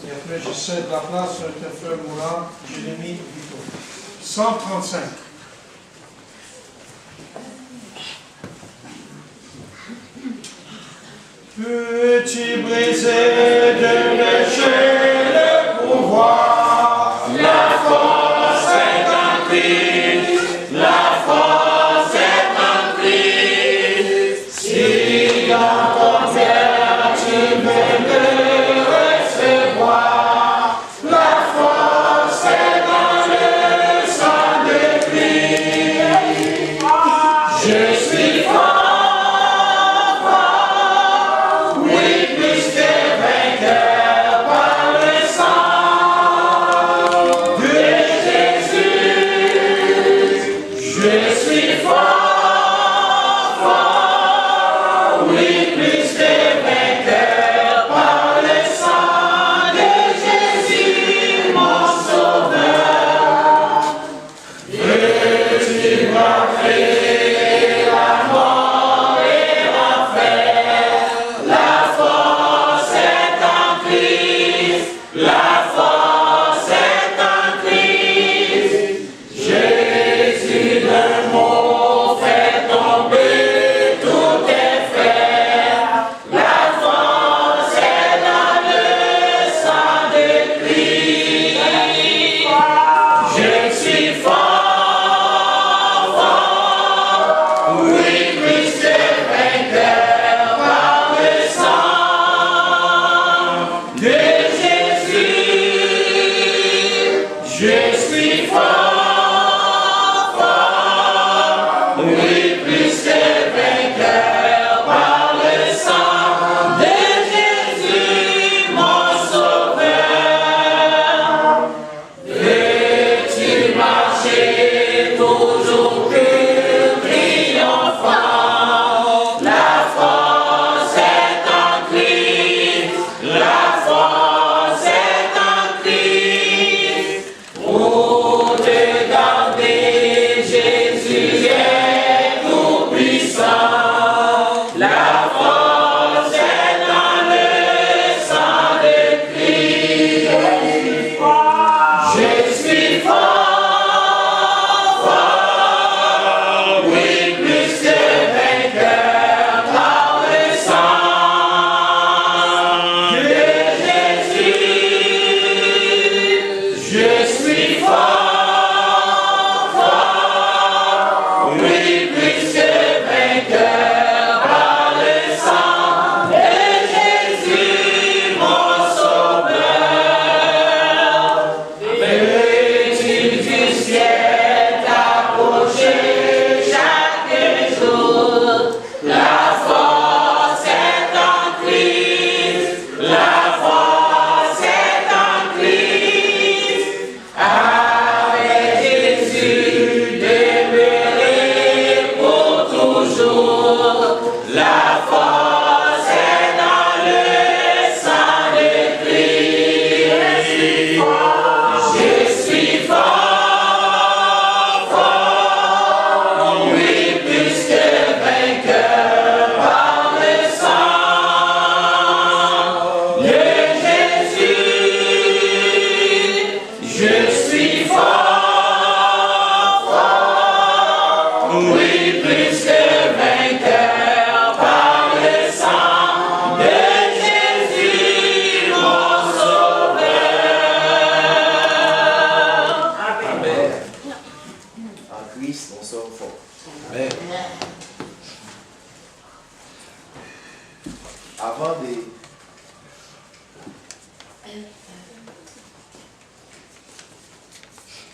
Et après, je cède la place à notre frère Moulin, Jérémie Vito. 135. Petit brisé de lécher le pouvoir, la force est en Christ, la force est en Christ. Si dans ton cœur tu veux le recevoir, la force est dans le sang de Christ. Je suis fort.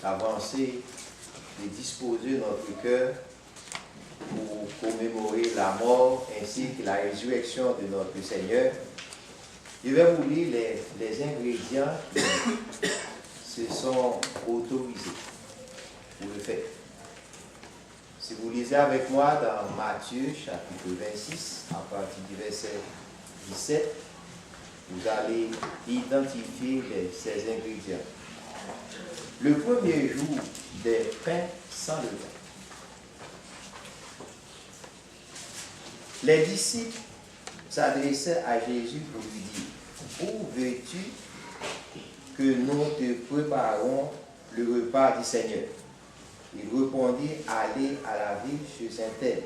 Avancer et disposer notre cœur pour commémorer la mort ainsi que la résurrection de notre Seigneur. Je vais vous lire les ingrédients qui se sont autorisés pour le faire. Si vous lisez avec moi dans Matthieu chapitre 26, à partir du verset 17, vous allez identifier ces ingrédients. Le premier jour des pains sans levain. Les disciples s'adressaient à Jésus pour lui dire: Où veux-tu que nous te préparons le repas du Seigneur. Il répondit, allez à la ville chez un tel,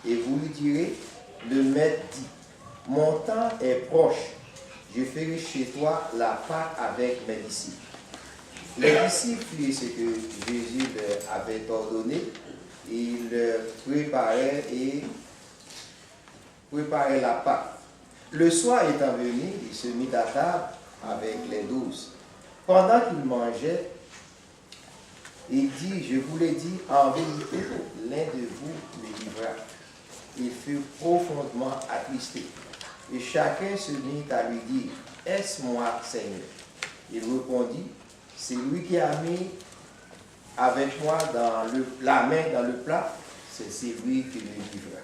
et vous lui direz, le maître dit, mon temps est proche, je ferai chez toi la Pâque avec mes disciples. Les disciples firent ce que Jésus leur avait ordonné, ils préparaient la Pâque. Le soir étant venu, il se mit à table avec les 12. Pendant qu'il mangeait, il dit, je vous l'ai dit, en vérité, l'un de vous me livrera. Il fut profondément attristé. Et chacun se mit à lui dire, est-ce moi, Seigneur? Il répondit, c'est lui qui a mis avec moi la main dans le plat, c'est lui qui me livrera.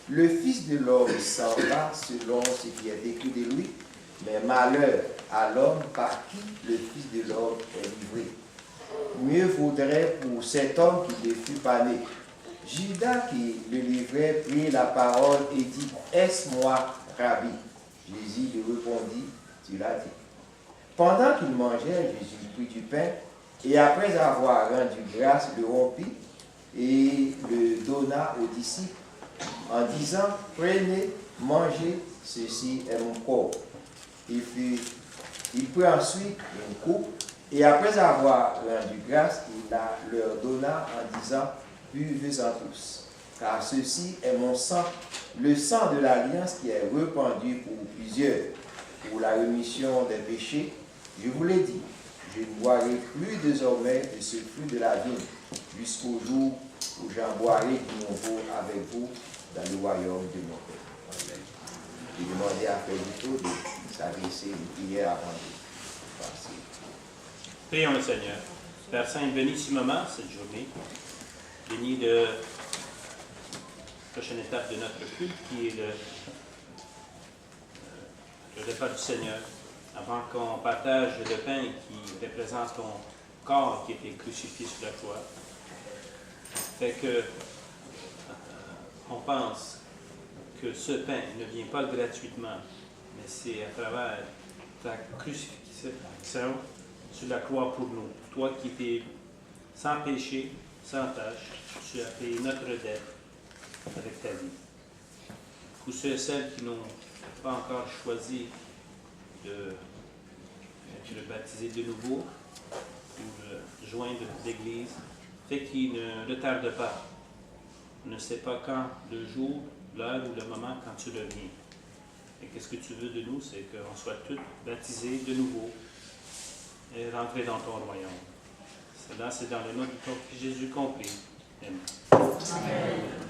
Le Fils de l'homme s'en va selon ce qui est écrit de lui, mais malheur à l'homme par qui le Fils de l'homme est livré. Mieux vaudrait pour cet homme qu'il ne fût pas né. Judas qui le livrait prit la parole et dit, est-ce moi, Rabbi? Jésus lui répondit, tu l'as dit. Pendant qu'il mangeait, Jésus prit du pain et après avoir rendu grâce, le rompit et le donna aux disciples en disant, prenez, mangez, ceci est mon corps. Il prit ensuite une coupe et après avoir rendu grâce, il la leur donna en disant, buvez-en tous, car ceci est mon sang, le sang de l'alliance qui est répandu pour plusieurs, pour la rémission des péchés. Je vous l'ai dit, je ne boirai plus désormais de ce fruit de la vigne, jusqu'au jour où j'en boirai de nouveau avec vous dans le royaume de mon Père. J'ai demandé à Félix de s'adresser une prière avant de passer. Prions le Seigneur. Père Saint, bénis ce moment, cette journée. Bénis la prochaine étape de notre culte qui est le repas du Seigneur. Avant qu'on partage le pain qui représente ton corps qui a été crucifié sur la croix. Fait que on pense que ce pain ne vient pas gratuitement, mais c'est à travers ta crucifixion sur la croix pour nous. Toi qui étais sans péché, sans tâche, tu as payé notre dette avec ta vie. Pour ceux et celles qui n'ont pas encore choisi de être baptisés de nouveau ou joindre l'Église, fait qu'ils ne retardent pas. On ne sait pas quand, le jour, l'heure ou le moment quand tu reviens. Et qu'est-ce que tu veux de nous, c'est qu'on soit tous baptisés de nouveau et rentrer dans ton royaume. Cela, c'est dans le nom de ton Fils Jésus compris. Amen. Amen.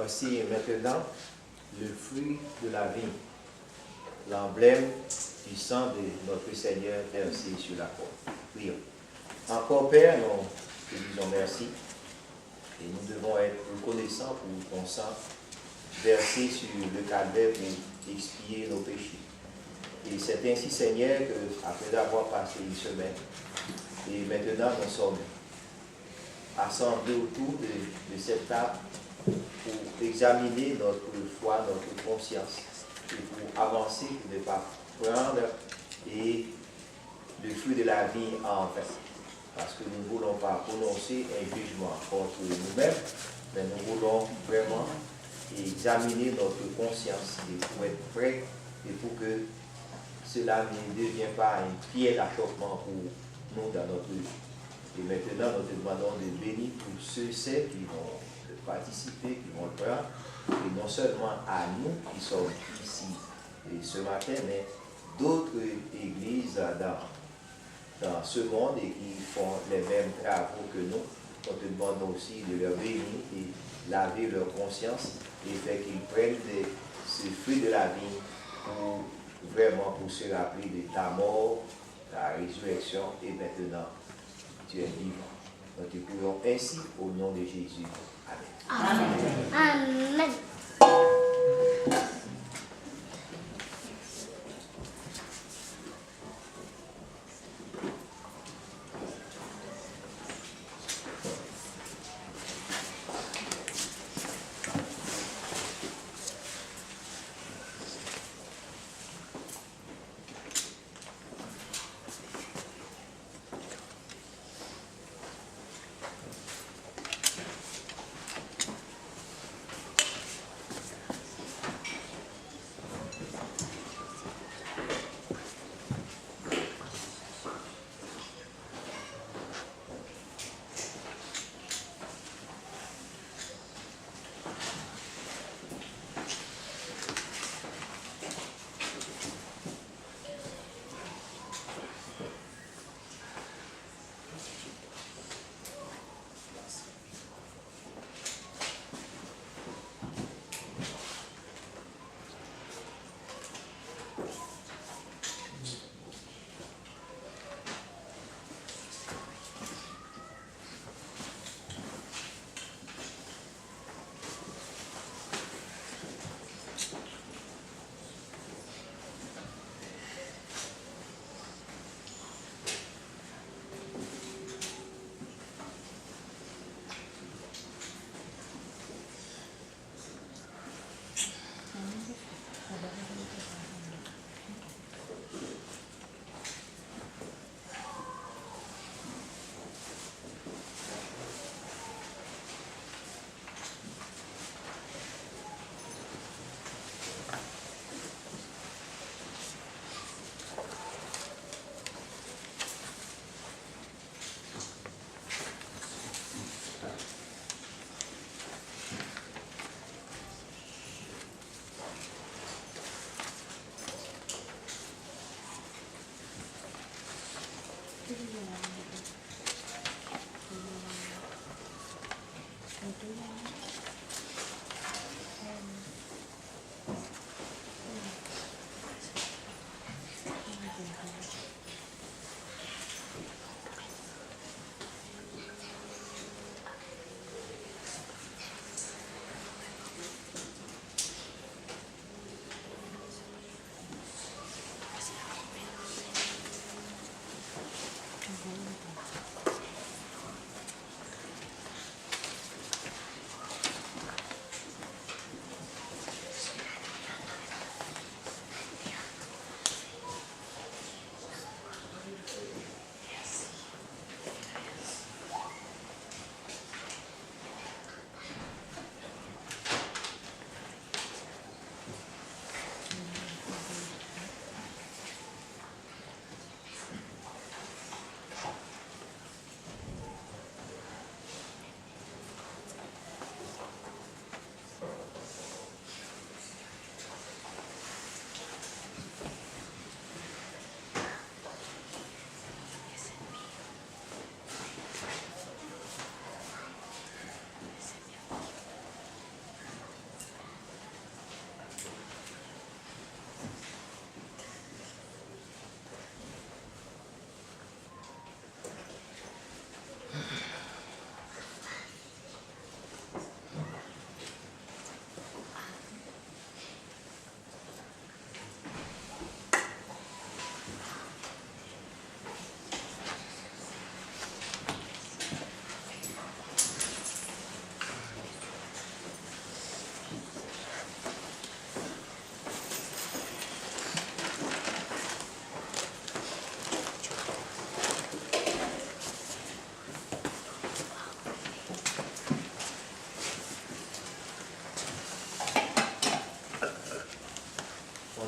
Voici maintenant le fruit de la vie, l'emblème du sang de notre Seigneur versé sur la croix. Prions. Encore Père, nous te disons merci et nous devons être reconnaissants pour ton sang versé sur le calvaire pour expier nos péchés. Et c'est ainsi, Seigneur, qu'après avoir passé une semaine, et maintenant nous sommes assemblés autour de cette table pour examiner notre foi, notre conscience, et pour avancer, ne pas prendre et le fruit de la vie en vain. Parce que nous ne voulons pas prononcer un jugement contre nous-mêmes, mais nous voulons vraiment examiner notre conscience et pour être prêts et pour que cela ne devienne pas un pied d'achoppement pour nous dans notre vie. Et maintenant, nous te demandons de bénir tous ceux qui vont participer, qui vont le prendre, et non seulement à nous qui sommes ici et ce matin, mais d'autres églises dans ce monde et qui font les mêmes travaux que nous. On te demande aussi de leur bénir et laver leur conscience et faire qu'ils prennent ce fruit de la vie pour vraiment pour se rappeler de ta mort, ta résurrection et maintenant tu es vivant. Nous te prions ainsi au nom de Jésus. Amen. Amen. Amen.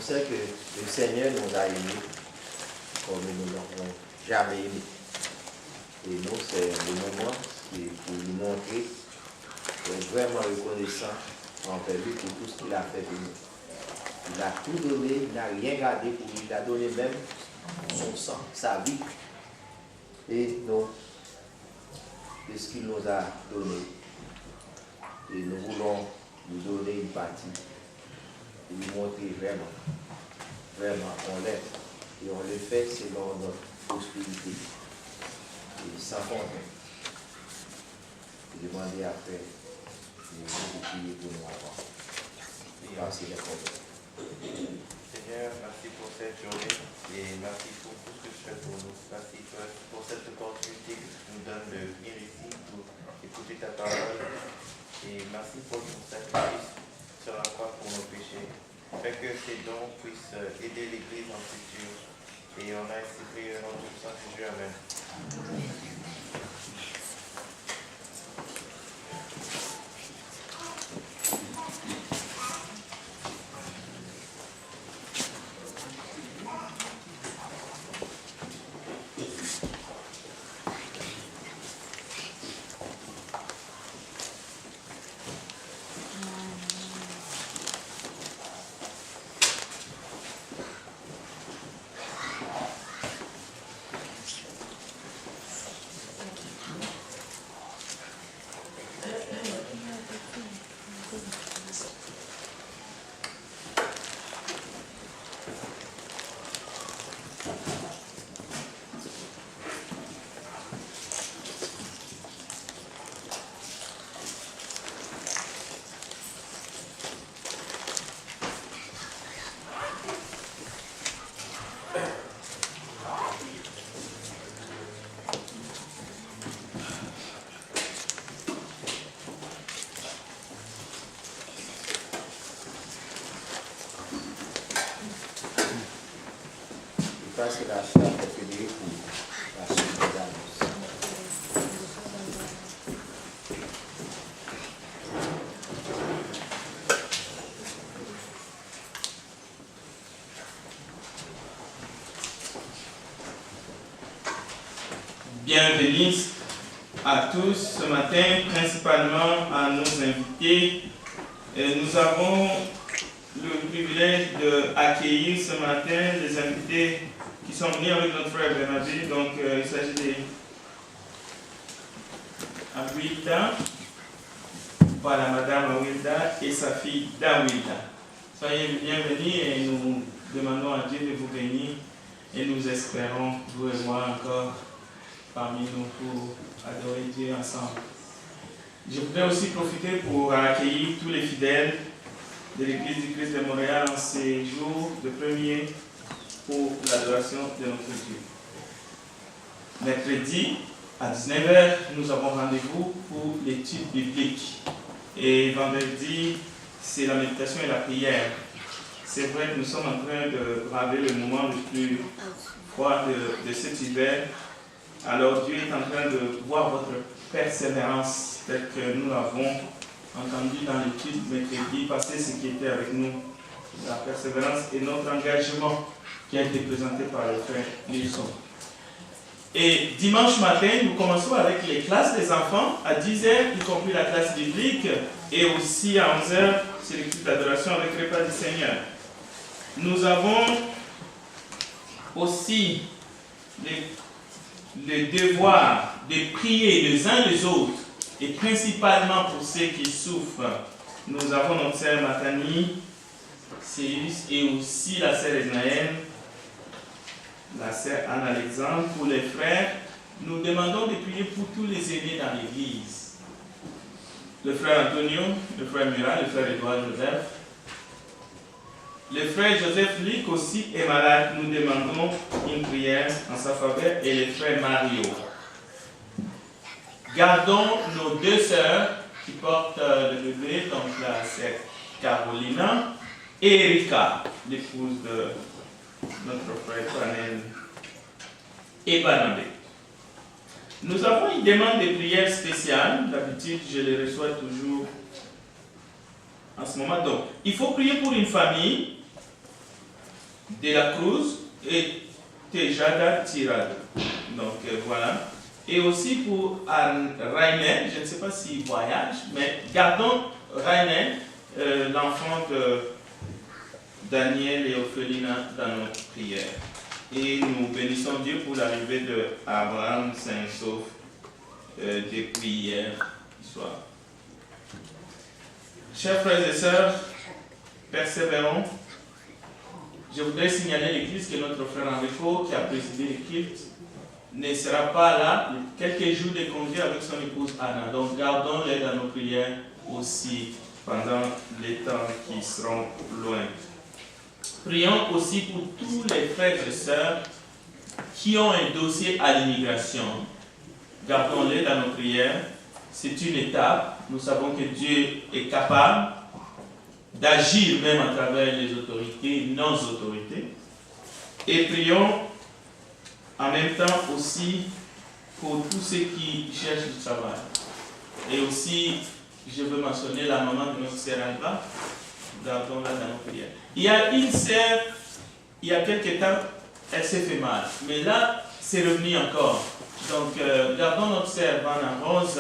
sait que le Seigneur nous a aimés comme nous n'avons jamais aimés. Et nous, c'est le moment pour lui montrer qu'on est vraiment reconnaissant envers lui pour tout ce qu'il a fait pour nous. Il a tout donné, il n'a rien gardé pour lui, il a donné même son sang, sa vie. Et nous, c'est ce qu'il nous a donné. Et nous voulons lui donner une partie, et lui montrer vraiment qu'on l'aime. Et on le fait selon notre prospérité. Et sans compter. Et demander après de prier pour nous avant. Merci les problèmes. Seigneur, merci pour cette journée et merci pour tout ce que tu fais pour nous. Merci pour cette opportunité que tu nous donnes de venir ici pour écouter ta parole. Et merci pour ton sacrifice sur la croix pour nos péchés. Fais que ces dons puissent aider l'Église en futur. Et on a ainsi prié au nom du Saint-Jésus. Amen. C'est la charte préférée pour la suite des annonces. Bienvenue à tous ce matin, principalement à nos invités. Nous avons le privilège d'accueillir ce matin les invités qui sont venus avec notre frère Bernabé. Donc, il s'agit d'Awilda, voilà, Madame Awilda et sa fille Dawilda. Soyez bienvenus et nous demandons à Dieu de vous bénir et nous espérons vous revoir encore parmi nous pour adorer Dieu ensemble. Je voudrais aussi profiter pour accueillir tous les fidèles de l'Église du Christ de Montréal en ces jours de premier pour l'adoration de notre Dieu. Mercredi à 19h, nous avons rendez-vous pour l'étude biblique. Et vendredi, c'est la méditation et la prière. C'est vrai que nous sommes en train de braver le moment le plus froid de cet hiver. Alors Dieu est en train de voir votre persévérance, tel que nous l'avons entendu dans l'étude mercredi passé, ce qui était avec nous. La persévérance et notre engagement qui a été présenté par le frère Nilsson. Et dimanche matin, nous commençons avec les classes des enfants à 10h, y compris la classe biblique, et aussi à 11h, c'est l'équipe d'adoration avec repas du Seigneur. Nous avons aussi le devoir de prier les uns les autres, et principalement pour ceux qui souffrent. Nous avons notre sœur Matani, Céus, et aussi la sœur Esnaël, la sœur Anne-Alexandre. Pour les frères, nous demandons de prier pour tous les aînés dans l'église. Le frère Antonio, le frère Murat, le frère Edouard Joseph. Le frère Joseph Luc aussi est malade. Nous demandons une prière en sa faveur. Et le frère Mario. Gardons nos deux sœurs qui portent le bébé, donc la sœur Carolina et Erika, l'épouse de notre frère Panel et Barnabé. Nous avons une demande de prière spéciale. D'habitude, je les reçois toujours en ce moment. Donc, il faut prier pour une famille de la Cruz et Tejada Tirado. Donc voilà. Et aussi pour Rainer, je ne sais pas s'il voyage, mais gardons Rainer, l'enfant de Daniel et Ophelina, dans nos prières. Et nous bénissons Dieu pour l'arrivée de Abraham Saint-Sauf depuis hier soir. Chers frères et sœurs, persévérons. Je voudrais signaler l'église que notre frère Enrico, qui a présidé le culte, ne sera pas là quelques jours de congé avec son épouse Anna. Donc gardons-les dans nos prières aussi pendant les temps qui seront loin. Prions aussi pour tous les frères et sœurs qui ont un dossier à l'immigration. Gardons-les dans nos prières. C'est une étape. Nous savons que Dieu est capable d'agir même à travers les autorités, nos autorités. Et prions en même temps aussi pour tous ceux qui cherchent du travail. Et aussi, je veux mentionner la maman de notre sœur Alba. Gardons-la dans nos prières. Il y a une sœur, il y a quelques temps, elle s'est fait mal. Mais là, c'est revenu encore. Donc, gardons notre sœur Vanna Rose,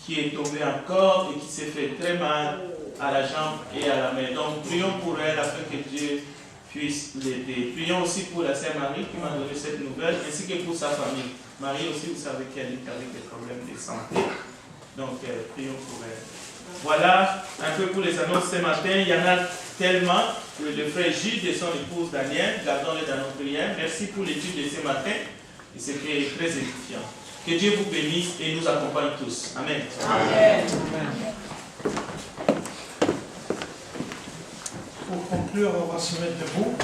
qui est tombée encore et qui s'est fait très mal à la jambe et à la main. Donc, prions pour elle afin que Dieu puisse l'aider. Prions aussi pour la sœur Marie qui m'a donné cette nouvelle, ainsi que pour sa famille. Marie aussi, vous savez qu'elle est avec des problèmes de santé. Donc, prions pour elle. Voilà un peu pour les annonces ce matin. Il y en a tellement. Le frère Gilles et son épouse Daniel, gardons-les dans nos prières. Merci pour l'étude de ce matin. Et c'était très édifiant. Que Dieu vous bénisse et nous accompagne tous. Amen. Amen. Pour conclure, on va se mettre debout.